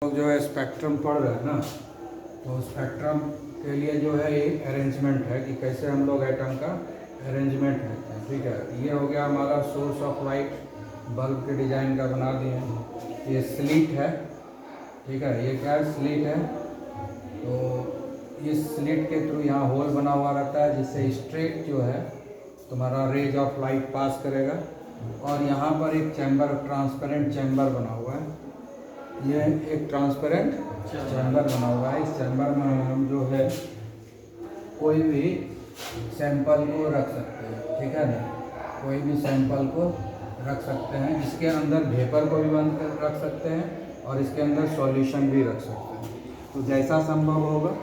लोग जो है स्पेक्ट्रम पढ़ रहे हैं ना, तो स्पेक्ट्रम के लिए जो है ये अरेंजमेंट है कि कैसे हम लोग एटम का अरेंजमेंट लेते हैं। ठीक है, ये हो गया हमारा सोर्स ऑफ लाइट, बल्ब के डिज़ाइन का बना दिए हैं। ये स्लिट है, ठीक है, ये क्या है, स्लिट है। तो इस स्लिट के थ्रू यहाँ होल बना हुआ रहता है, जिससे स्ट्रेट जो है तुम्हारा रेज ऑफ लाइट पास करेगा। और यहाँ पर एक चैम्बर, ट्रांसपेरेंट चैम्बर बना हुआ है। ये एक ट्रांसपेरेंट चैम्बर बना हुआ है। इस चैम्बर में हम जो है कोई भी सैंपल को रख सकते हैं, ठीक है ना, कोई भी सैंपल को रख सकते हैं। इसके अंदर वेपर को भी बंद कर रख सकते हैं और इसके अंदर सॉल्यूशन भी रख सकते हैं। तो जैसा संभव होगा,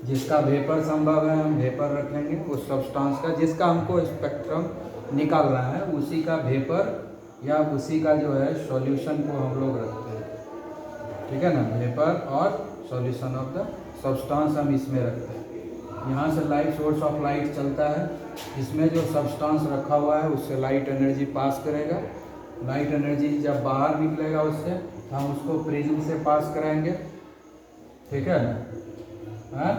जिसका वेपर संभव है हम वेपर रखेंगे, उस सब्सटेंस का जिसका हमको स्पेक्ट्रम निकालना है उसी का वेपर या उसी का जो है सॉल्यूशन को हम लोग रखते हैं, ठीक है ना। वेपर और सॉल्यूशन ऑफ द सब्सटेंस हम इसमें रखते हैं। यहाँ से लाइट, सोर्स ऑफ लाइट चलता है, इसमें जो सब्सटेंस रखा हुआ है उससे लाइट एनर्जी पास करेगा। लाइट एनर्जी जब बाहर निकलेगा उससे हम उसको प्रिज्म से पास कराएंगे, ठीक है ना, हाँ,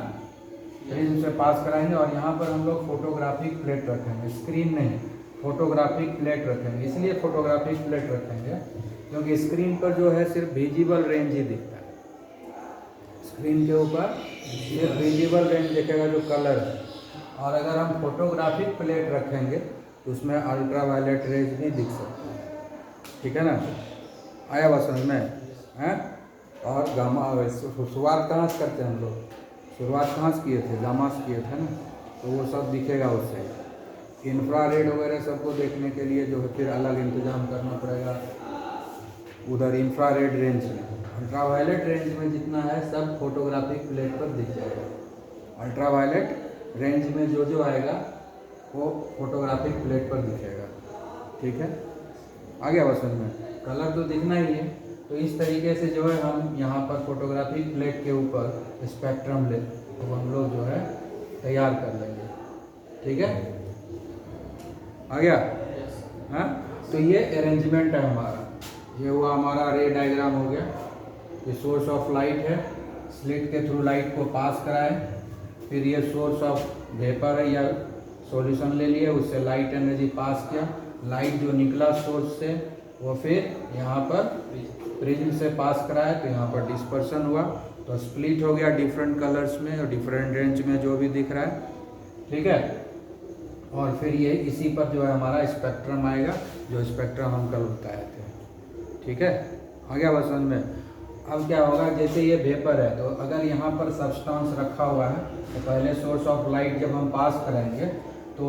प्रिज्म से पास कराएंगे। और यहाँ पर हम लोग फोटोग्राफिक प्लेट रखेंगे, स्क्रीन नहीं, फोटोग्राफिक प्लेट रखेंगे। इसलिए फोटोग्राफिक प्लेट रखेंगे क्योंकि स्क्रीन पर जो है सिर्फ विजिबल रेंज ही दिखता है। स्क्रीन के ऊपर सिर्फ विजिबल रेंज दिखेगा जो कलर है। और अगर हम फोटोग्राफिक प्लेट रखेंगे तो उसमें अल्ट्रा वायलेट रेज भी दिख सकते हैं, ठीक है ना। आया बात समझ में, हैं। और गामा, शुरुआत कहाँ से करते हैं हम लोग, शुरुआत कहाँ से किए थे, गामा से किए थे ना, तो वो सब दिखेगा उससे। इंफ्रारेड वगैरह सबको देखने के लिए जो है फिर अलग इंतज़ाम करना पड़ेगा उधर इंफ्रारेड रेंज में। अल्ट्रावायलेट रेंज में जितना है सब फोटोग्राफिक प्लेट पर दिख जाएगा। अल्ट्रावायलेट रेंज में जो जो आएगा वो फोटोग्राफिक प्लेट पर दिखेगा, ठीक है। आ गया बस में, कलर तो दिखना ही है। तो इस तरीके से जो है हम यहाँ पर फोटोग्राफिक प्लेट के ऊपर स्पेक्ट्रम ले तो हम लोग जो है तैयार कर लेंगे, ठीक है। आ गया, हाँ। तो ये अरेंजमेंट है हमारा, ये हुआ हमारा रे डायग्राम हो गया। ये सोर्स ऑफ लाइट है, स्लिट के थ्रू लाइट को पास कराए, फिर ये सोर्स ऑफ वेपर है या सॉल्यूशन ले लिए, उससे लाइट एनर्जी पास किया। लाइट जो निकला सोर्स से वो फिर यहाँ पर प्रिज्म से पास कराए, तो यहाँ पर डिस्पर्सन हुआ, तो स्प्लिट हो गया डिफरेंट कलर्स में और डिफरेंट रेंज में जो भी दिख रहा है, ठीक है। और फिर ये इसी पर जो है हमारा स्पेक्ट्रम आएगा, जो स्पेक्ट्रम हम कल बताए थे, ठीक है। आ गया बस समझ में। अब क्या होगा, जैसे ये वेपर है तो अगर यहाँ पर सब्सटेंस रखा हुआ है तो पहले सोर्स ऑफ लाइट जब हम पास करेंगे तो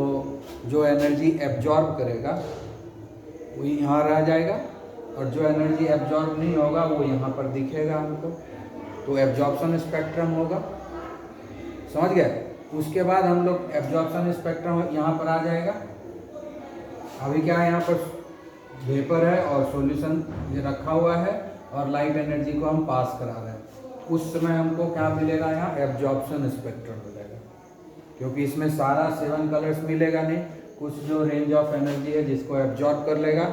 जो एनर्जी एब्जॉर्ब करेगा वो यहाँ रह जाएगा, और जो एनर्जी एब्जॉर्ब नहीं होगा वो यहाँ पर दिखेगा हमको, तो एब्जॉर्प्शन स्पेक्ट्रम होगा, समझ गए। उसके बाद हम लोग एब्जॉर्प्शन स्पेक्ट्रम यहाँ पर आ जाएगा। अभी क्या है, यहाँ पर वेपर है और सॉल्यूशन ये रखा हुआ है और लाइट एनर्जी को हम पास करा रहे हैं। उस समय हमको क्या मिलेगा, यहाँ एब्जॉर्प्शन स्पेक्ट्रम मिलेगा, क्योंकि इसमें सारा 7 कलर्स मिलेगा नहीं, कुछ जो रेंज ऑफ एनर्जी है जिसको एब्जॉर्ब कर लेगा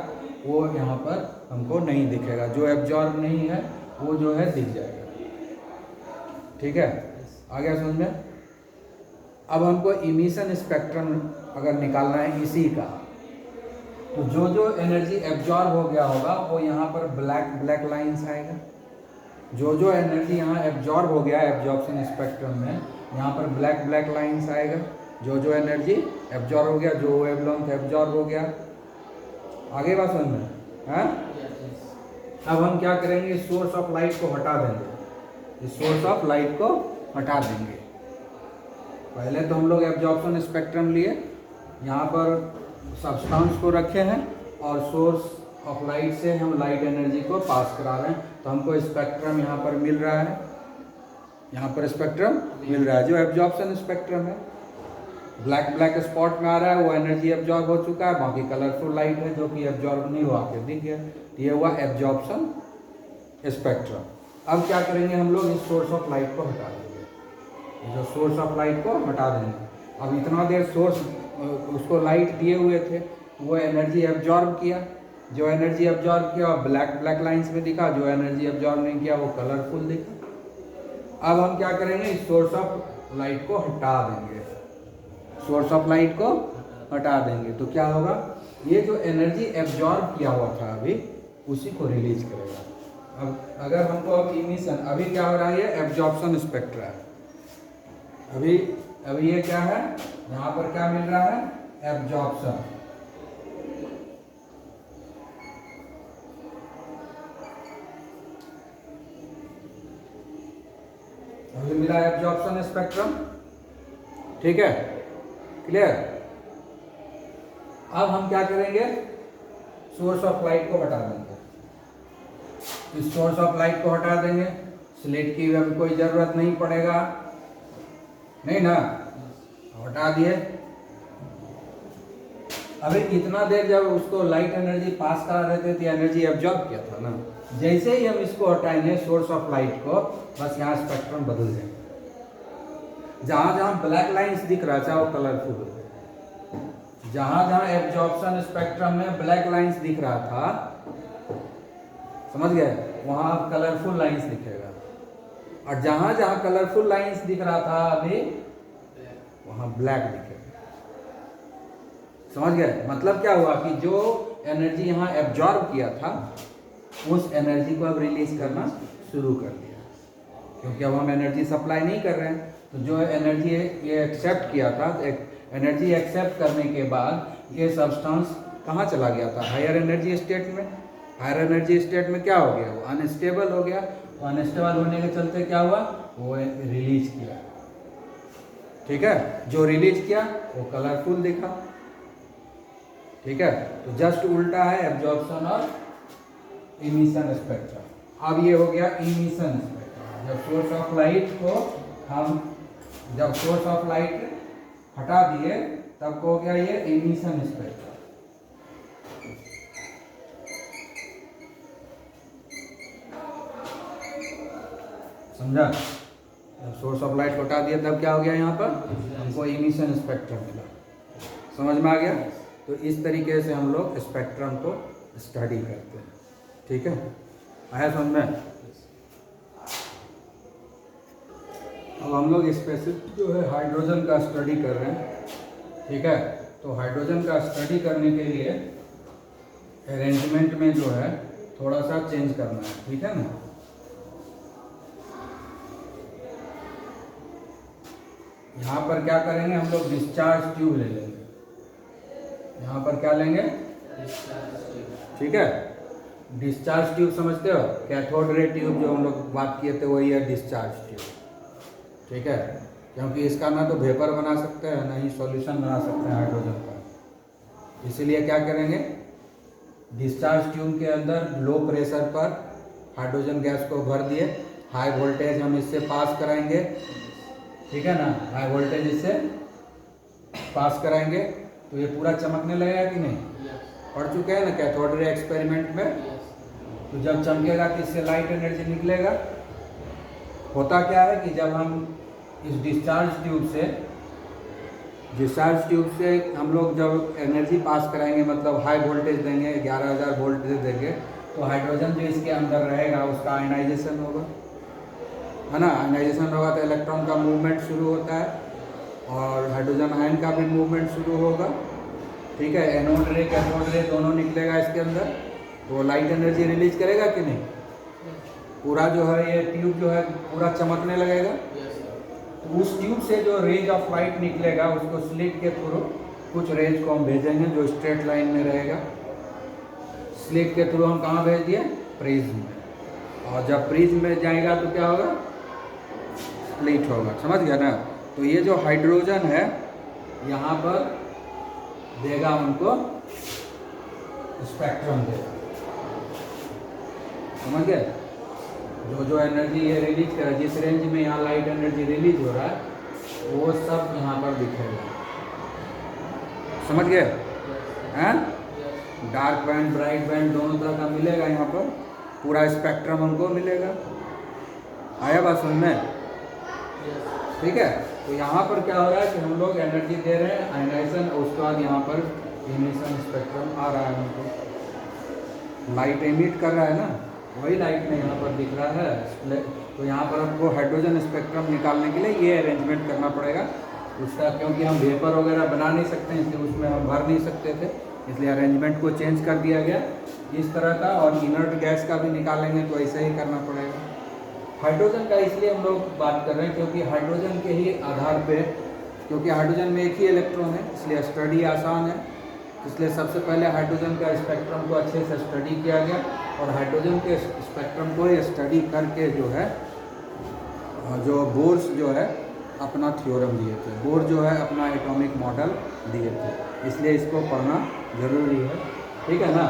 वो यहाँ पर हमको नहीं दिखेगा, जो एब्जॉर्ब नहीं है वो जो है दिख जाएगा, ठीक है। आ गया समझ में। अब हमको इमिशन स्पेक्ट्रम अगर निकालना है इसी का, तो जो जो एनर्जी एब्जॉर्ब हो गया होगा वो यहाँ पर ब्लैक लाइंस आएगा। जो जो एनर्जी यहाँ एब्जॉर्ब हो गया एब्जॉर्प्शन स्पेक्ट्रम में, यहाँ पर ब्लैक लाइंस आएगा। जो जो एनर्जी एब्जॉर्ब हो गया, जो वेवलेंथ एब्जॉर्ब हो गया। आगे बात समझ में, हाँ। अब हम क्या करेंगे, सोर्स ऑफ लाइट को हटा देंगे, इस सोर्स ऑफ लाइट को हटा देंगे। पहले तो हम लोग एब्जॉर्प्शन स्पेक्ट्रम लिए, यहाँ पर सब्सटेंस को रखे हैं और सोर्स ऑफ लाइट से हम लाइट एनर्जी को पास करा रहे हैं, तो हमको स्पेक्ट्रम यहाँ पर मिल रहा है, यहाँ पर स्पेक्ट्रम मिल रहा है जो एब्जॉर्प्शन स्पेक्ट्रम है। ब्लैक स्पॉट में आ रहा है वो एनर्जी एब्जॉर्ब हो चुका है, बाकी कलरफुल लाइट है जो कि एब्जॉर्ब नहीं हुआ के दिख गया, ये हुआ एब्जॉर्प्शन स्पेक्ट्रम। अब क्या करेंगे, हम लोग इस सोर्स ऑफ लाइट को हटा देंगे, जो सोर्स ऑफ लाइट को हटा देंगे। अब इतना देर सोर्स उसको लाइट दिए हुए थे, वो एनर्जी एब्जॉर्ब किया, जो एनर्जी एब्जॉर्ब किया वो ब्लैक लाइंस में दिखा, जो एनर्जी एब्जॉर्ब नहीं किया वो कलरफुल दिखा। अब हम क्या करेंगे, इस सोर्स ऑफ लाइट को हटा देंगे, सोर्स ऑफ लाइट को हटा देंगे तो क्या होगा, ये जो एनर्जी एब्जॉर्ब किया हुआ था अभी उसी को रिलीज करेगा। अब अगर हमको अब इमिशन, अभी क्या हो रहा है, ये एब्जॉर्प्शन स्पेक्ट्रा है। अभी ये क्या है, यहाँ पर क्या मिल रहा है, एब्जॉर्प्शन। अभी मिला एब्जॉर्प्शन स्पेक्ट्रम, ठीक है, क्लियर। अब हम क्या करेंगे, सोर्स ऑफ लाइट को हटा देंगे, इस सोर्स ऑफ लाइट को हटा देंगे, स्लिट की अब कोई जरूरत नहीं पड़ेगा, नहीं ना, हटा दिए। अभी इतना देर जब उसको लाइट एनर्जी पास करा रहे थे तो एनर्जी एब्जॉर्ब किया था ना, जैसे ही हम इसको हटाएंगे सोर्स ऑफ लाइट को, बस यहाँ स्पेक्ट्रम बदल जाएगा। जहां जहां ब्लैक लाइंस दिख रहा था वो कलरफुल हो गया, जहां जहां एब्जॉर्प्शन स्पेक्ट्रम में ब्लैक लाइंस दिख रहा था, समझ गए, वहां कलरफुल लाइंस दिखेगा। और जहां जहां कलरफुल लाइंस दिख रहा था अभी, वहां ब्लैक दिखेगा। समझ गए, मतलब क्या हुआ कि जो एनर्जी यहाँ एब्जॉर्ब किया था उस एनर्जी को अब रिलीज करना शुरू कर दिया, क्योंकि अब हम एनर्जी सप्लाई नहीं कर रहे हैं। तो जो एनर्जी ये एक्सेप्ट किया था, एनर्जी एक्सेप्ट करने के बाद ये सब्सटेंस कहाँ चला गया था, हायर एनर्जी स्टेट में। हायर एनर्जी स्टेट में क्या हो गया, वो अनस्टेबल हो गया। तो अनस्टेबल होने के चलते क्या हुआ, वो रिलीज किया, ठीक है, जो रिलीज किया वो कलरफुल दिखा, ठीक है। तो जस्ट उल्टा है एब्जॉर्प्शन और इमिशन स्पेक्ट्रम। अब ये हो गया इमिशन स्पेक्ट्रम। जब सोर्स ऑफ लाइट को हम, जब सोर्स ऑफ लाइट हटा दिए तब हो गया ये इमिशन स्पेक्ट्रम। समझा, जब सोर्स ऑफ लाइट हटा दिया तब क्या हो गया, यहाँ पर हमको इमिशन स्पेक्ट्रम मिला। समझ में आ गया। तो इस तरीके से हम लोग स्पेक्ट्रम को स्टडी करते हैं, ठीक है, आया समझ में। अब हम लोग स्पेसिफिक जो है हाइड्रोजन का स्टडी कर रहे हैं, ठीक है। तो हाइड्रोजन का स्टडी करने के लिए अरेंजमेंट में जो है थोड़ा सा चेंज करना है, ठीक है ना। यहाँ पर क्या करेंगे, हम लोग डिस्चार्ज ट्यूब ले लेंगे। यहाँ पर क्या लेंगे, ठीक है, डिस्चार्ज ट्यूब समझते हो, कैथोड रे ट्यूब जो हम लोग बात किए थे वही है डिस्चार्ज ट्यूब, ठीक है। क्योंकि इसका ना तो वेपर बना सकते हैं ना ही सॉल्यूशन बना सकते हैं हाइड्रोजन का। इसीलिए क्या करेंगे, डिस्चार्ज ट्यूब के अंदर लो प्रेशर पर हाइड्रोजन गैस को भर दिए, हाई वोल्टेज हम इससे पास कराएंगे, ठीक है ना, हाई वोल्टेज इससे पास कराएंगे तो ये पूरा चमकने लगेगा कि नहीं, पढ़ चुके हैं ना कैथोड रे एक्सपेरिमेंट में। तो जब चमकेगा तो इससे लाइट एनर्जी निकलेगा। होता क्या है कि जब हम इस डिस्चार्ज ट्यूब से हम लोग जब एनर्जी पास कराएंगे, मतलब हाई वोल्टेज देंगे, 11,000 वोल्टेज देंगे, तो हाइड्रोजन जो इसके अंदर रहेगा उसका आयनाइजेशन होगा, है ना। आयनाइजेशन होगा तो इलेक्ट्रॉन का मूवमेंट शुरू होता है और हाइड्रोजन आयन का भी मूवमेंट शुरू होगा, ठीक है। एनोड रे कैथोड रे दोनों निकलेगा इसके अंदर, तो लाइट एनर्जी रिलीज करेगा कि नहीं। पूरा जो है ये ट्यूब जो है पूरा चमकने लगेगा। तो उस ट्यूब से जो रेज ऑफ लाइट निकलेगा उसको स्लिट के थ्रू कुछ रेज को हम भेजेंगे जो स्ट्रेट लाइन में रहेगा। स्लिट के थ्रू हम कहाँ भेज दिए, प्रिज्म में। और जब प्रिज्म में जाएगा तो क्या होगा, स्प्लिट होगा, समझ गया ना। तो ये जो हाइड्रोजन है यहाँ पर देगा उनको स्पेक्ट्रम देगा, समझ गए। जो एनर्जी ये रिलीज कर रहा है, जिस रेंज में यहाँ लाइट एनर्जी रिलीज हो रहा है वो सब यहाँ पर दिखेगा, समझ गए हैं। डार्क बैंड ब्राइट बैंड दोनों तरह का मिलेगा यहाँ पर, पूरा स्पेक्ट्रम हमको मिलेगा। आया बात समझ में, ठीक है। तो यहाँ पर क्या हो रहा है कि हम लोग एनर्जी दे रहे हैं आयनाइजेशन, और उसके बाद यहाँ पर इमिशन स्पेक्ट्रम आ रहा है हमको, लाइट एमिट कर रहा है ना, वही लाइट में यहाँ पर दिख रहा है। तो यहाँ पर आपको हाइड्रोजन स्पेक्ट्रम निकालने के लिए ये अरेंजमेंट करना पड़ेगा उसका, क्योंकि हम वेपर वगैरह बना नहीं सकते इसलिए उसमें हम भर नहीं सकते थे, इसलिए अरेंजमेंट को चेंज कर दिया गया इस तरह का। और इनर्ट गैस का भी निकालेंगे तो ऐसे ही करना पड़ेगा। हाइड्रोजन का इसलिए हम लोग बात कर रहे हैं क्योंकि हाइड्रोजन के ही आधार पे, क्योंकि हाइड्रोजन में एक ही इलेक्ट्रॉन है इसलिए स्टडी आसान है। इसलिए सबसे पहले हाइड्रोजन का स्पेक्ट्रम को अच्छे से स्टडी किया गया और हाइड्रोजन के स्पेक्ट्रम को स्टडी करके जो है जो बोर्स जो है अपना थ्योरम दिए थे, बोर जो है अपना एटॉमिक मॉडल दिए थे, इसलिए इसको पढ़ना जरूरी है। ठीक है ना,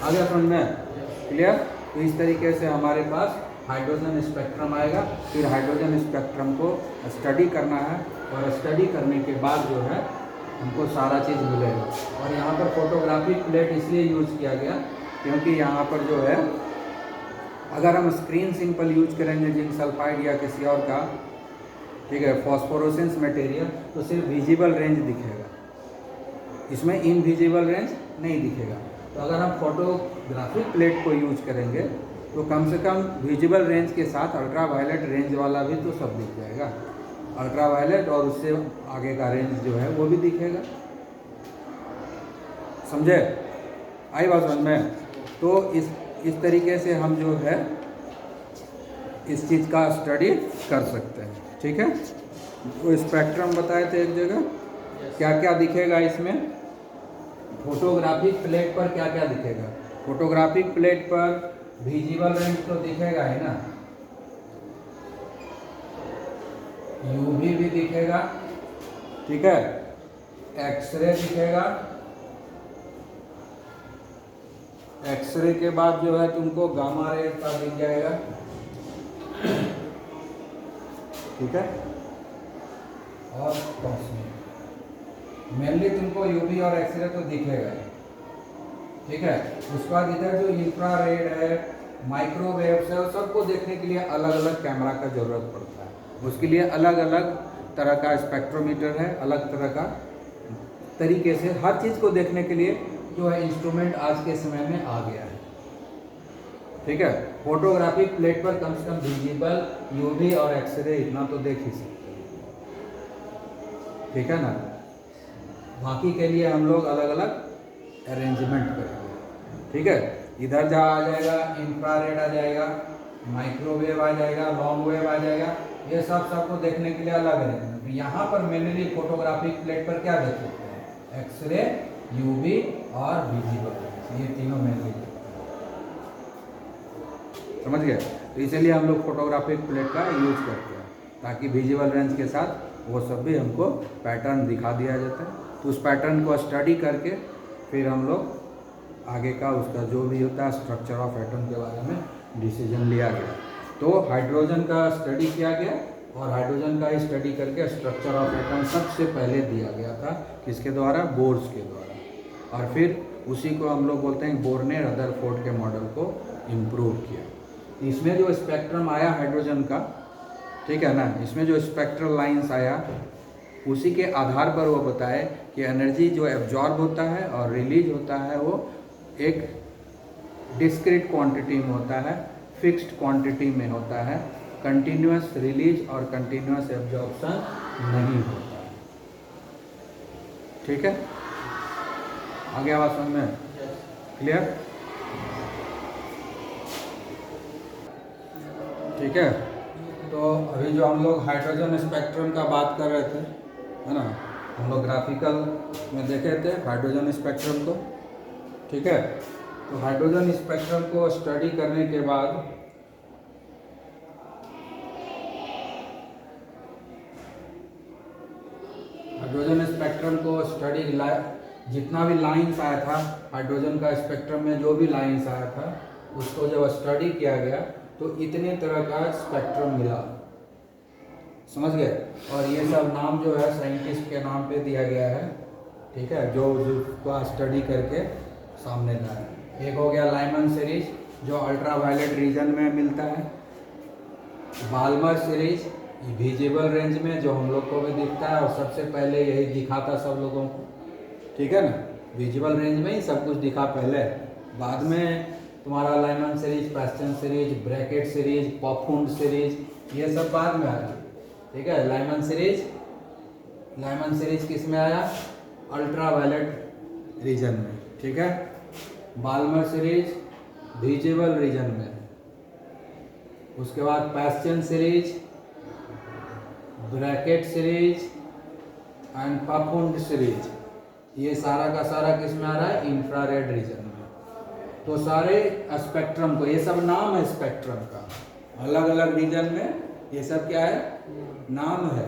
आ गया समझ में? क्लियर? तो इस तरीके से हमारे पास हाइड्रोजन स्पेक्ट्रम आएगा, फिर हाइड्रोजन स्पेक्ट्रम को स्टडी करना है और स्टडी करने के बाद जो है हमको सारा चीज़ मिलेगा। और यहाँ पर फोटोग्राफिक प्लेट इसलिए यूज किया गया क्योंकि यहाँ पर जो है अगर हम स्क्रीन सिंपल यूज करेंगे जिंक सल्फाइड या किसी और का, ठीक है, फॉस्फोरेसेंस मटेरियल, तो सिर्फ विजिबल रेंज दिखेगा, इसमें इनविजिबल रेंज नहीं दिखेगा। तो अगर हम फोटोग्राफिक प्लेट को यूज करेंगे तो कम से कम विजिबल रेंज के साथ अल्ट्रा वायलेट रेंज वाला भी तो सब दिख जाएगा, अल्ट्रा वायलेट और उससे आगे का रेंज जो है वो भी दिखेगा। समझे? आई बात समझ में? तो इस तरीके से हम जो है इस चीज़ का स्टडी कर सकते हैं। ठीक है, वो स्पेक्ट्रम बताए थे एक जगह, क्या क्या दिखेगा इसमें फोटोग्राफिक प्लेट पर, क्या क्या दिखेगा। फोटोग्राफिक प्लेट पर विजिबल रेंज तो दिखेगा ही ना, यूवी भी दिखेगा, ठीक है, एक्सरे दिखेगा, एक्सरे के बाद जो है तुमको गामा रे का दिख जाएगा, ठीक है, और कॉस्मिक। मेनली तुमको यूवी और एक्सरे तो दिखेगा ही, ठीक है। उसके बाद इधर जो इंफ्रारेड है, माइक्रोवेव्स है, सबको देखने के लिए अलग अलग कैमरा का जरूरत पड़ता है, उसके लिए अलग अलग तरह का स्पेक्ट्रोमीटर है, अलग तरह का तरीके से हर चीज़ को देखने के लिए जो है इंस्ट्रूमेंट आज के समय में आ गया है। ठीक है, फोटोग्राफिक प्लेट पर कम से कम विजिबल, यूवी और एक्सरे इतना तो देख ही सकते हैं, ठीक है ना। बाकी के लिए हम लोग अलग अलग अरेंजमेंट करेंगे, ठीक है। इधर जहाँ आ जाएगा इंफ्रारेड आ जाएगा, माइक्रोवेव आ जाएगा, लॉन्ग वेव आ जाएगा, ये सब सबको देखने के लिए अलग है। यहाँ पर मेनली फोटोग्राफिक प्लेट पर क्या देख सकते हैं, एक्सरे, यूवी और विजिबल, ये तीनों मेनली समझ गए। तो इसलिए हम लोग फोटोग्राफिक प्लेट का यूज करते हैं ताकि विजिबल रेंज के साथ वो सब भी हमको पैटर्न दिखा दिया जाता है। तो उस पैटर्न को स्टडी करके फिर हम लोग आगे का उसका जो भी होता है स्ट्रक्चर ऑफ एटम के बारे में डिसीजन लिया गया। तो हाइड्रोजन का स्टडी किया गया और हाइड्रोजन का ही स्टडी करके स्ट्रक्चर ऑफ एटम सबसे पहले दिया गया था, किसके द्वारा, बोर्स के द्वारा। और फिर उसी को हम लोग बोलते हैं बोर ने रदरफोर्ड के मॉडल को इम्प्रूव किया। इसमें जो स्पेक्ट्रम आया हाइड्रोजन का, ठीक है ना, इसमें जो स्पेक्ट्रल लाइंस आया उसी के आधार पर वो बताए कि एनर्जी जो एब्जॉर्ब होता है और रिलीज होता है वो एक डिस्क्रीट क्वांटिटी में होता है, फिक्स्ड क्वांटिटी में होता है, कंटिन्यूस रिलीज और कंटिन्यूस एब्जॉर्प्शन नहीं होता है, ठीक है। आगे आवाज समझ में क्लियर? ठीक है। तो अभी जो हम लोग हाइड्रोजन स्पेक्ट्रम का बात कर रहे थे, है ना, हम लोग ग्राफिकल में देखे थे हाइड्रोजन स्पेक्ट्रम को, ठीक है। तो हाइड्रोजन स्पेक्ट्रम को स्टडी करने के बाद हाइड्रोजन स्पेक्ट्रम को स्टडी जितना भी लाइंस आया था हाइड्रोजन का स्पेक्ट्रम में, जो भी लाइंस आया था उसको जब स्टडी किया गया तो इतने तरह का स्पेक्ट्रम मिला, समझ गए। और ये सब नाम जो है साइंटिस्ट के नाम पे दिया गया है, ठीक है, जो उसको स्टडी करके सामने लाया। एक हो गया लाइमन सीरीज जो अल्ट्रा वायलेट रीजन में मिलता है, बाल्मर सीरीज विजिबल रेंज में जो हम लोग को भी दिखता है और सबसे पहले यही दिखा था सब लोगों को, ठीक है ना, विजिबल रेंज में ही सब कुछ दिखा पहले, बाद में तुम्हारा Lyman series, Paschen series, Brackett series, Pfund series, ये सब बाद में आया। ठीक है, लाइमन सीरीज किस में आया? अल्ट्रावायलेट रीजन में। ठीक है, बाल्मर सीरीज विजिबल रीजन में। उसके बाद Paschen series, Brackett series and Pfund series, ये सारा का सारा किस में आ रहा है? इंफ्रारेड रीजन में। तो सारे स्पेक्ट्रम को, ये सब नाम है स्पेक्ट्रम का, अलग अलग रीजन में ये सब क्या है? नाम है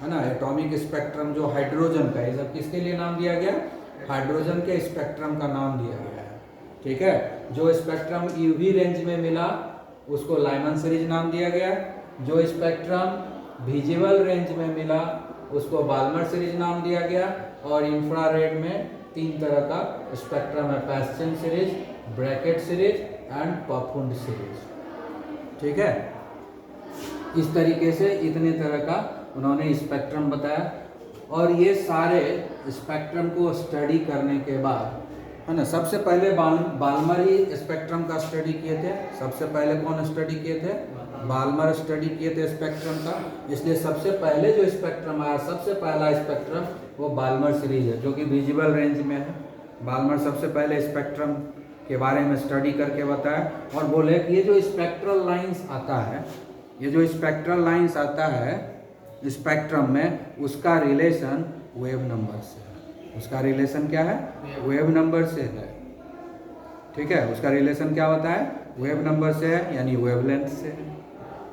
ना। एटॉमिक स्पेक्ट्रम जो हाइड्रोजन का, ये सब किसके लिए नाम दिया गया? हाइड्रोजन के स्पेक्ट्रम का नाम दिया गया है। ठीक है, जो स्पेक्ट्रम यूवी रेंज में मिला उसको लाइमन सीरीज नाम दिया गया। जो स्पेक्ट्रम विजिबल रेंज में मिला उसको बाल्मर सीरीज नाम दिया गया। और इंफ्रारेड में 3 तरह का स्पेक्ट्रम है, Paschen series, Brackett series and Pfund series. ठीक है, इस तरीके से इतने तरह का उन्होंने स्पेक्ट्रम बताया। और ये सारे स्पेक्ट्रम को स्टडी करने के बाद, है ना, सबसे पहले बाल्मर ही स्पेक्ट्रम का स्टडी किए थे। सबसे पहले कौन स्टडी किए थे? बाल्मर स्टडी किए थे स्पेक्ट्रम का। इसलिए सबसे पहले जो स्पेक्ट्रम आया, सबसे पहला स्पेक्ट्रम वो बाल्मर सीरीज है, जो कि विजिबल रेंज में है। बाल्मर सबसे पहले स्पेक्ट्रम के बारे में स्टडी करके बताया और बोले कि ये जो स्पेक्ट्रल लाइंस आता है, ये जो स्पेक्ट्रल लाइंस आता है स्पेक्ट्रम में, उसका रिलेशन वेव नंबर से है। उसका रिलेशन क्या है? वेव नंबर से है। ठीक है, उसका रिलेशन क्या होता है? वेव नंबर से है, यानी वेवलेंथ से है।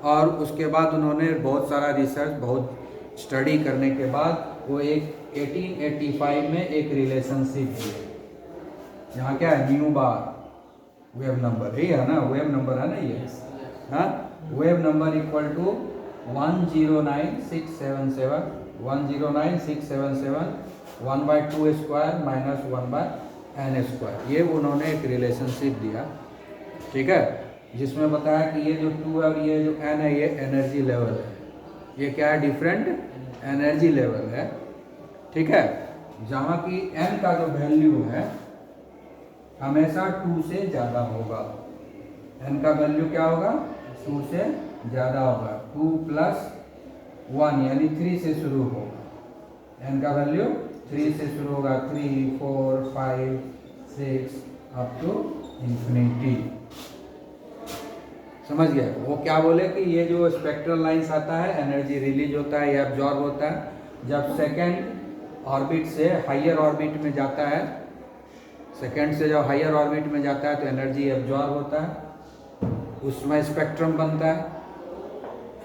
और उसके बाद उन्होंने बहुत सारा रिसर्च, बहुत स्टडी करने के बाद वो एक 1885 में एक रिलेशनशिप दिए। यहाँ क्या है? न्यू बार वेव नंबर, यही है ना, वेव नंबर है ना ये। हाँ, wave number equal to 109,677 1/2 square minus 1/n²। ये उन्होंने एक रिलेशनशिप दिया। ठीक है, जिसमें बताया कि ये जो 2 है और ये जो n है, ये एनर्जी लेवल है। ये क्या है? डिफरेंट एनर्जी लेवल है। ठीक है, जहाँ की n का जो वैल्यू है हमेशा 2 से ज़्यादा होगा। n का वैल्यू क्या होगा? 2 से ज़्यादा होगा। 2 + 1 यानी 3 से शुरू होगा। n का वैल्यू 3 से शुरू होगा। 3, 4, 5, 6 अप टू इंफिनिटी। समझ गए? वो क्या बोले कि ये जो स्पेक्ट्रल लाइंस आता है, एनर्जी रिलीज होता है या एब्जॉर्ब होता है जब सेकेंड ऑर्बिट से हायर ऑर्बिट में जाता है। सेकेंड से जब हायर ऑर्बिट में जाता है तो एनर्जी एब्जॉर्ब होता है, उसमें स्पेक्ट्रम बनता है,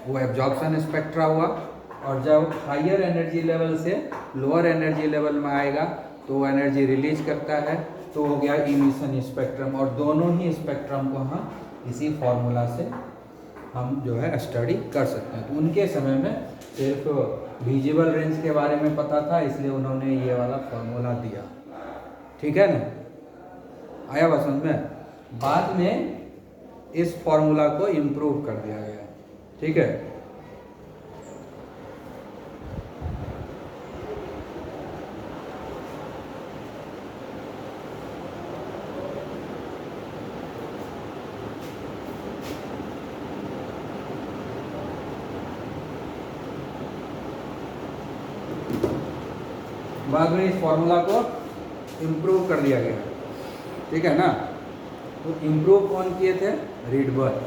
वो एब्जॉर्प्शन स्पेक्ट्रा हुआ। और जब हायर एनर्जी लेवल से लोअर एनर्जी लेवल में आएगा तो वो एनर्जी रिलीज करता है, तो हो गया इमिशन स्पेक्ट्रम। और दोनों ही स्पेक्ट्रम को हम इसी फॉर्मूला से हम जो है स्टडी कर सकते हैं। तो उनके समय में सिर्फ विजिबल रेंज के बारे में पता था, इसलिए उन्होंने ये वाला फॉर्मूला दिया। ठीक है ना, आया बात समझ में? बाद में इस फॉर्मूला को इम्प्रूव कर दिया गया। ठीक है, बाद में इस फॉर्मूला को इम्प्रूव कर दिया गया। ठीक है ना, तो इम्प्रूव कौन किए थे? रीडबर्ग।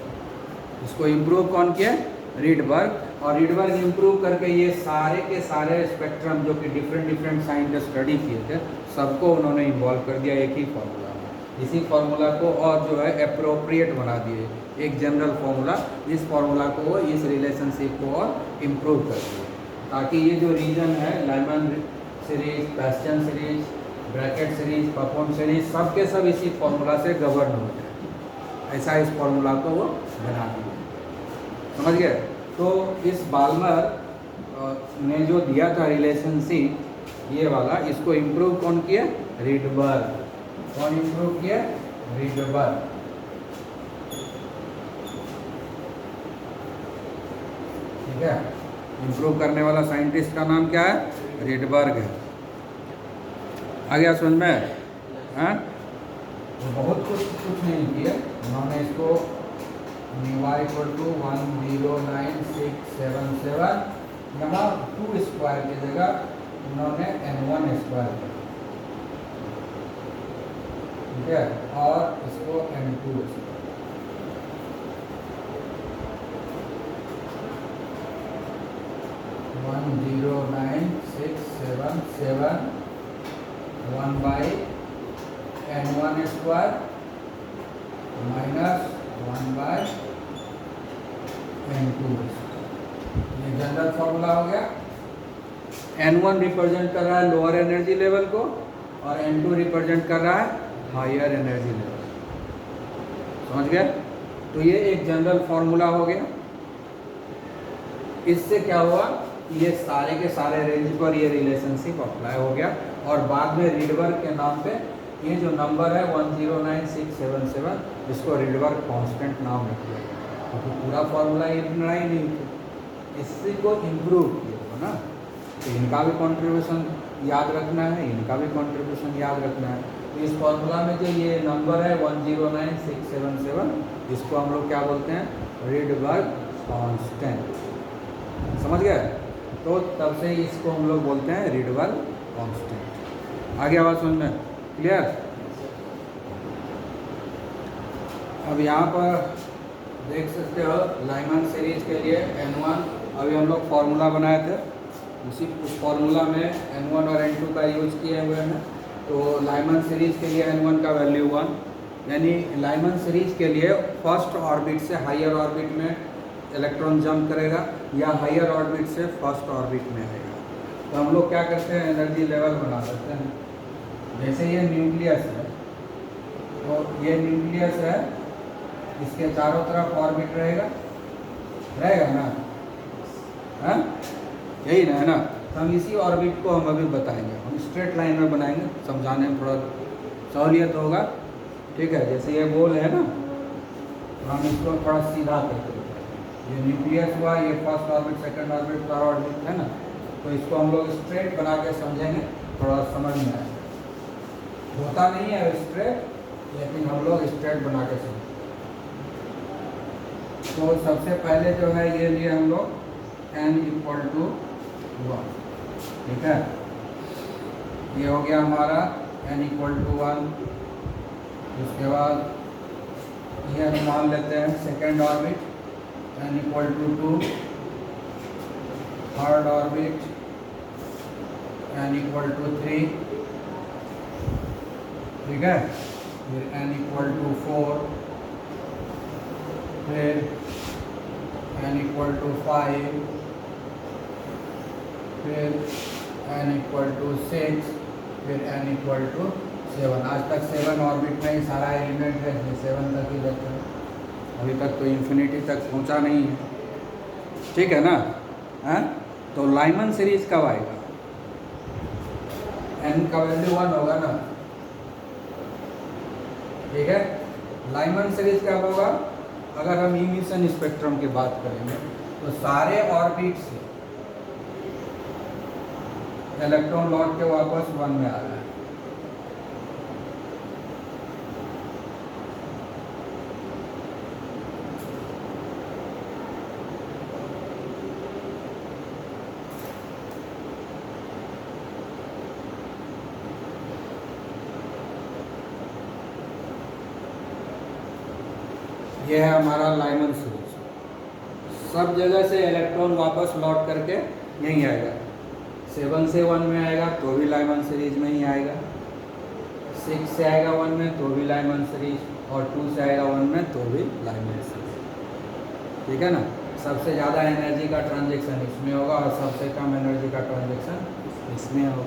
इसको इम्प्रूव कौन किया? रीडबर्ग। और रीडबर्ग इम्प्रूव करके ये सारे के सारे स्पेक्ट्रम जो कि डिफरेंट साइंटिस्ट स्टडी किए थे, सबको उन्होंने इन्वॉल्व कर दिया एक ही फॉर्मूला में। इसी फॉर्मूला को और जो है अप्रोप्रिएट बना दिए, एक जनरल फॉर्मूला। इस फॉर्मूला को, इस रिलेशनशिप को और इम्प्रूव कर दिए, ताकि ये जो रीजन है, Lyman series, Paschen series, Brackett series, Pfund series, सब के सब इसी फॉर्मूला से गवर्न हो जाए। ऐसा इस फॉर्मूला को वो बना दिया। समझ गए? तो इस बाल्मर ने जो दिया था रिलेशनशिप, ये वाला, इसको इम्प्रूव कौन किया? रीडबर्ग। कौन इम्प्रूव किया? रीडबर्ग। ठीक है, इम्प्रूव करने वाला साइंटिस्ट का नाम क्या है? रीडबर्ग है। आ गया समझ में? हाँ, तो बहुत कुछ नहीं किया उन्होंने इसको y इक्वल टू 109677 यहाँ 2 स्क्वायर की जगह उन्होंने n1 स्क्वायर किया, ठीक है, और इसको n2 square. 109677 1 by n1 square minus 1 by n2। ये जनरल फॉर्मूला हो गया। n1 रिप्रेजेंट कर रहा है लोअर एनर्जी लेवल को और n2 रिप्रेजेंट कर रहा है हायर एनर्जी लेवल। समझ गया? तो ये एक जनरल फॉर्मूला हो गया। इससे क्या हुआ, ये सारे के सारे रेंज पर ये रिलेशनशिप अप्लाई हो गया और बाद में रिडवर्क के नाम पे ये जो नंबर है 109677 इसको रिडवर्क कांस्टेंट नाम रख दिया गया, क्योंकि पूरा फॉर्मूला ये बनाई नहीं थी, इसी को इम्प्रूव किया होगा ना। तो इनका भी कंट्रीब्यूशन याद रखना है, इनका भी कंट्रीब्यूशन याद रखना है। तो इस फॉर्मूला में जो ये नंबर है 109677 इसको हम लोग क्या बोलते हैं, रिडवर्क कांस्टेंट। समझ गए? तो तब से इसको हम लोग बोलते हैं रिडवर्क कांस्टेंट। आगे आवाज समझ में क्लियर? अब यहाँ पर देख सकते हो लाइमन सीरीज के लिए n1 अभी हम लोग फार्मूला बनाए थे, उस फार्मूला में n1 और n2 का यूज किए हुए हैं। तो लाइमन सीरीज के लिए n1 का वैल्यू 1, यानी लाइमन सीरीज के लिए फर्स्ट ऑर्बिट से हायर ऑर्बिट में इलेक्ट्रॉन जंप करेगा या हायर ऑर्बिट से फर्स्ट ऑर्बिट में आएगा। तो हम लोग क्या करते हैं, एनर्जी लेवल बना देते हैं। जैसे ये न्यूक्लियस है, तो ये न्यूक्लियस है, इसके चारों तरफ ऑर्बिट रहेगा ना, हाँ यही ना है ना। तो हम इसी ऑर्बिट को हम अभी बताएंगे, हम स्ट्रेट लाइन में बनाएंगे, समझाने में थोड़ा सहूलियत होगा, ठीक है। जैसे ये गोल है ना, तो हम इसको थोड़ा सीधा करते हैं। ये न्यूक्लियस हुआ, ये first orbit, second orbit, third orbit है ना, तो इसको हम लोग स्ट्रेट बना के समझेंगे, थोड़ा समझ में आएगा। होता नहीं है स्ट्रेट, लेकिन हम लोग स्ट्रेट बना के समझेंगे। तो सबसे पहले जो है ये लिए हम लोग n इक्वल टू 1, ठीक है। ये हो गया हमारा n इक्वल टू 1। उसके बाद ये हम मान लेते हैं second orbit n equal to 2, third orbit n equal to 3, ठीक है। फिर n इक्वल टू 4, फिर n इक्वल टू 5, फिर n इक्वल टू 6, फिर n इक्वल टू 7। आज तक 7 ऑर्बिट में ही सारा एलिमेंट है, 7 तक ही रहता है, अभी तक तो इन्फिनिटी तक पहुंचा नहीं है, ठीक है ना। तो लाइमन सीरीज कब आएगा, n का वैल्यू 1 होगा ना, ठीक है। लाइमन सीरीज कब होगा, अगर हम इमिशन स्पेक्ट्रम की बात करेंगे तो सारे ऑर्बिट से इलेक्ट्रॉन लौट के वापस 1 में आ रहा है। ये है हमारा लाइमन सीरीज। सब जगह से इलेक्ट्रॉन वापस लौट करके यहीं आएगा। 7 से 1 में आएगा तो भी लाइमन सीरीज में ही आएगा, 6 से आएगा 1 में तो भी लाइमन सीरीज, और 2 से आएगा 1 में तो भी लाइमन सीरीज, ठीक है ना। सबसे ज़्यादा एनर्जी का ट्रांजेक्शन इसमें होगा और सबसे कम एनर्जी का ट्रांजेक्शन इसमें होगा,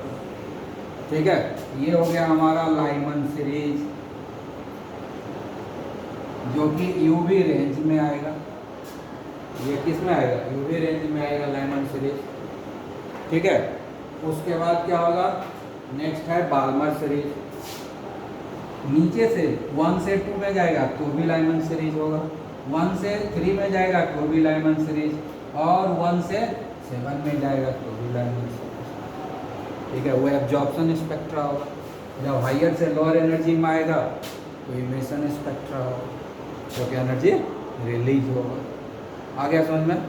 ठीक है। ये हो गया हमारा लाइमन सीरीज, जो कि यूवी रेंज में आएगा। ये किस में आएगा, यूवी रेंज में आएगा लाइमन सीरीज, ठीक है। उसके बाद क्या होगा, नेक्स्ट है बाल्मर सीरीज। नीचे से 1 से 2 में जाएगा तो भी लाइमन सीरीज होगा, 1 से 3 में जाएगा तो भी लाइमन सीरीज, और 1 से 7 में जाएगा तो भी लाइमन सीरीज, ठीक है। वो एब्जॉर्प्शन स्पेक्ट्रा होगा। जब हायर से लोअर एनर्जी में आएगा तो इमिशन स्पेक्ट्रा हो, जो कि एनर्जी रिलीज होगा। आ गया समझ में?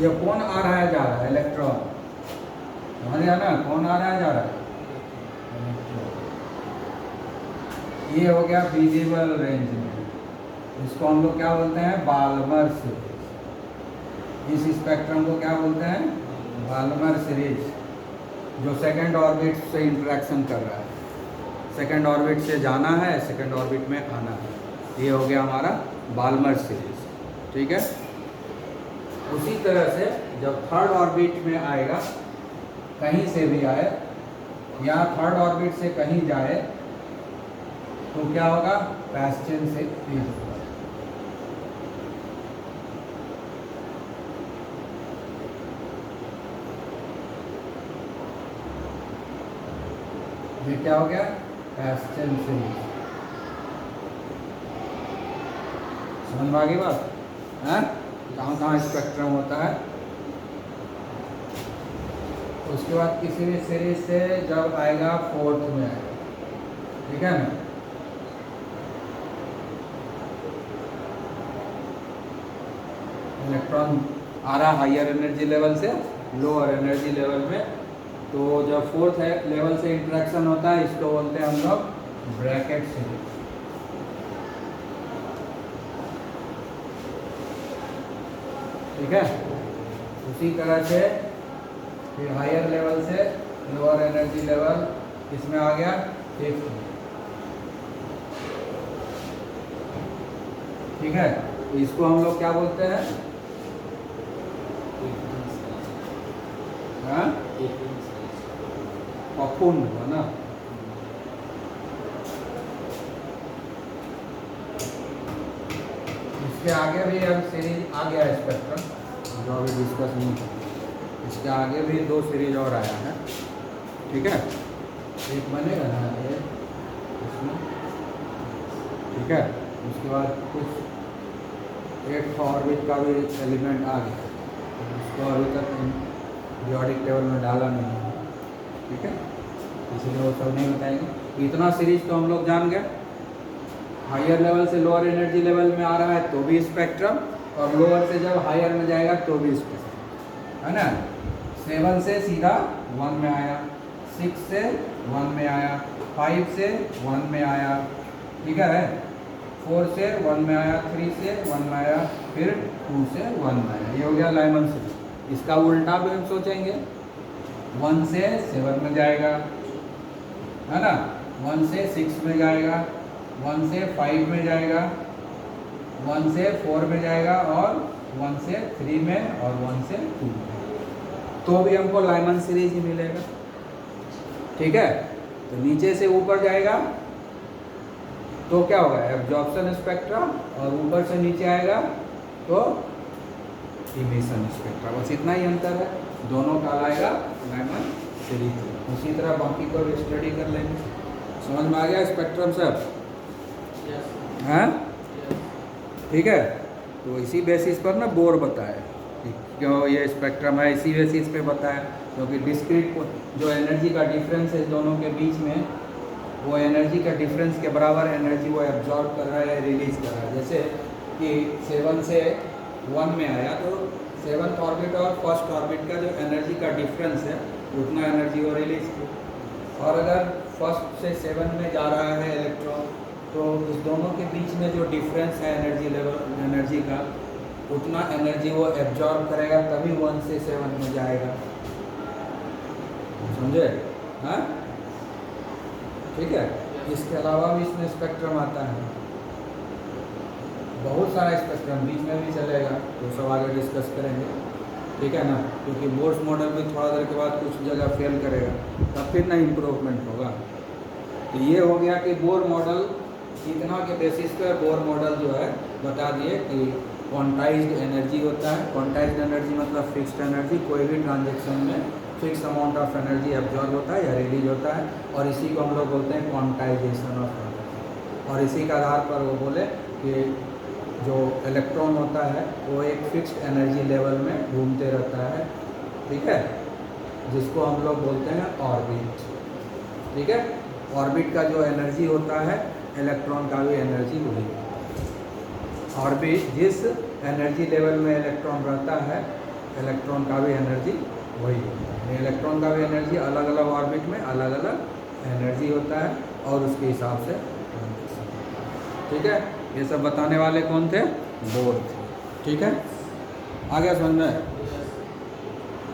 ये कौन आ रहा है जा रहा है? इलेक्ट्रॉन। समझ गया ना? कौन आ रहा है जा रहा है? ये हो गया विजिबल रेंज में। इसको हम लोग क्या बोलते हैं? Balmer series. इस स्पेक्ट्रम को क्या बोलते हैं? बाल्मर सीरीज, जो सेकंड ऑर्बिट से इंटरेक्शन कर रहा है। सेकंड ऑर्बिट से जाना है, सेकंड ऑर्बिट में आना है। ये हो गया हमारा बाल्मर सीरीज। ठीक है। उसी तरह से जब थर्ड ऑर्बिट में आएगा, कहीं से भी आए या थर्ड ऑर्बिट से कहीं जाए, तो क्या होगा? पैस्चन से तेज होगा। ये क्या हो गया? पैस्चन से। समझ में आ गई बात? है कहाँ कहाँ स्पेक्ट्रम होता है। उसके बाद किसी भी सीरीज से जब आएगा फोर्थ में आएगा। ठीक है ना? इलेक्ट्रॉन आ रहा हायर एनर्जी लेवल से लोअर एनर्जी लेवल में, तो जब फोर्थ है लेवल से इंटरेक्शन होता है, इसको बोलते हैं हम लोग ब्रैकेट सीरीज। ठीक है। उसी तरह से फिर हायर लेवल से लोअर एनर्जी लेवल, इसमें आ गया फिफ्थ में। ठीक है। तो इसको हम लोग क्या बोलते हैं? पखुंड है ना। इसके आगे भी अब सीरीज आ गया स्पेक्ट्रम, जो अभी डिस्कस नहीं किया। इसके आगे भी दो सीरीज और आया है। ठीक है। एक बनेगा ना ये इसमें। ठीक है। उसके बाद कुछ एक ऑर्बिट का भी एलिमेंट आ गया, उसको अभी तक पीरियोडिक टेबल में डाला नहीं है। ठीक है। इसीलिए वो सब नहीं बताएंगे। इतना सीरीज तो हम लोग जान गए। हायर लेवल से लोअर एनर्जी लेवल में आ रहा है तो भी स्पेक्ट्रम, और लोअर से जब हायर में जाएगा तो भी स्पेक्ट्रम, है ना। 7 से सीधा 1 में आया, 6 से 1 में आया, 5 से 1 में आया। ठीक है। 4 से 1 में आया, 3 से 1 में आया, फिर 2 से 1 में आया। ये हो गया लाइमन सीरीज। इसका उल्टा भी हम सोचेंगे, 1 से 7 में जाएगा, है ना। 1 से 6 में जाएगा, 1 से 5 में जाएगा, 1 से 4 में जाएगा, और 1 से 3 में, और 1 से 2 में। तो भी हमको लाइमन सीरीज ही मिलेगा। ठीक है। तो नीचे से ऊपर जाएगा तो क्या होगा? एब्जॉर्प्शन स्पेक्ट्रम, और ऊपर से नीचे आएगा तो इमिशन स्पेक्ट्रम। बस इतना ही अंतर है, दोनों का आएगा लाइमन सीरीज। उसी तरह बाकी को भी स्टडी कर लेंगे। समझ में आ गया स्पेक्ट्रम सब? हाँ। ठीक है। तो इसी बेसिस पर ना बोर बताया कि क्यों ये स्पेक्ट्रम है, इसी बेसिस पे बताया, क्योंकि डिस्क्रीट जो एनर्जी का डिफरेंस है दोनों के बीच में, वो एनर्जी का डिफरेंस के बराबर एनर्जी वो एब्जॉर्ब कर रहा है, रिलीज कर रहा है। जैसे कि 7 से 1 में आया तो 7th ऑर्बिट और फर्स्ट ऑर्बिट का जो एनर्जी का डिफरेंस है उतना एनर्जी वो रिलीज की। और अगर फर्स्ट से 7 में जा रहा है इलेक्ट्रॉन, तो इस दोनों के बीच में जो डिफरेंस है एनर्जी लेवल एनर्जी का, उतना एनर्जी वो एब्जॉर्ब करेगा, तभी 1 से 7 में जाएगा। समझे? हाँ। ठीक है। इसके अलावा भी इसमें स्पेक्ट्रम आता है, बहुत सारा स्पेक्ट्रम बीच में भी चलेगा, तो सब आगे डिस्कस करेंगे। ठीक है ना। क्योंकि बोर्स मॉडल भी थोड़ा देर के बाद कुछ जगह फेल करेगा, तब फिर ना इम्प्रूवमेंट होगा। तो ये हो गया कि बोर मॉडल, इतना के बेसिस पर बोर मॉडल जो है बता दिए कि क्वांटाइज्ड एनर्जी होता है। क्वांटाइज्ड एनर्जी मतलब फिक्स्ड एनर्जी, कोई भी ट्रांजेक्शन में fix amount of energy absorb होता है या रिलीज होता है, और इसी को हम लोग बोलते हैं क्वांटाइजेशन ऑफ एनर्जी। और इसी के आधार पर वो बोले कि जो इलेक्ट्रॉन होता है वो एक फिक्स्ड एनर्जी लेवल में घूमते रहता है, ठीक है, जिसको हम लोग बोलते हैं ऑर्बिट, ठीक है। ऑर्बिट का जो एनर्जी होता है, इलेक्ट्रॉन का भी एनर्जी वही होता है। ऑर्बिट जिस एनर्जी लेवल में इलेक्ट्रॉन रहता है, इलेक्ट्रॉन का भी एनर्जी वही होता है। इलेक्ट्रॉन का भी एनर्जी अलग अलग ऑर्बिट में अलग अलग एनर्जी होता है और उसके हिसाब से, ठीक है। ये सब बताने वाले कौन थे? बोर थे, ठीक है। आ गया समझ में?